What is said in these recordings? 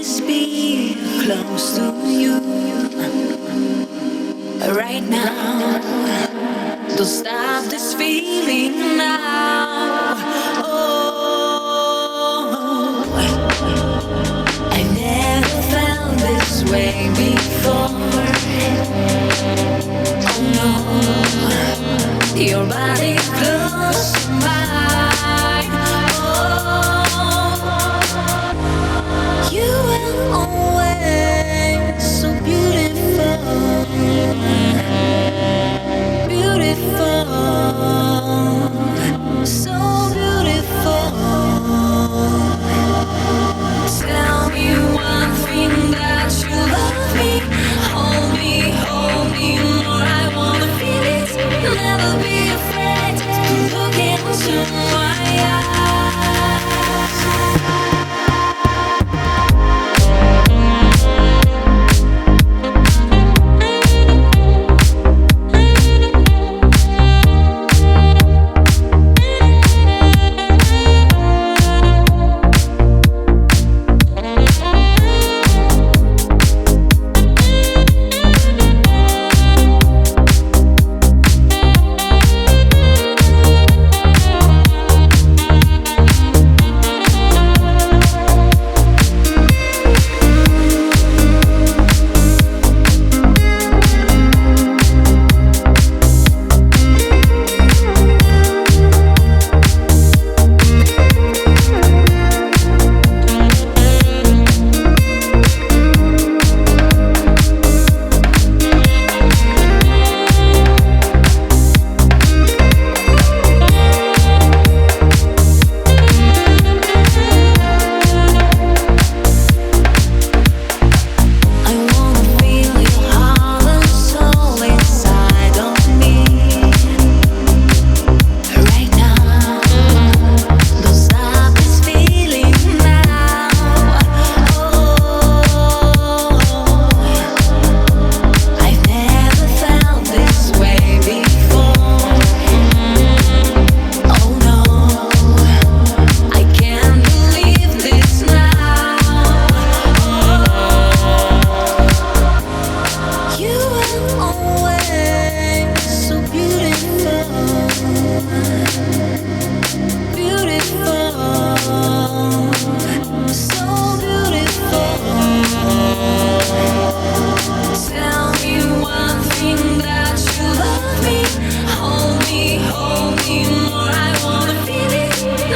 always be close to you. Right now, don't stop this feeling now. Oh, I never felt this way before. Oh no, your body close to mine. Oh, you were always so beautiful, beautiful, so beautiful. Tell me one thing that you love me. Hold me more. I wanna feel it. Never be afraid to look into my eyes.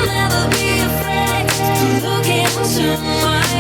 Never be afraid to look into my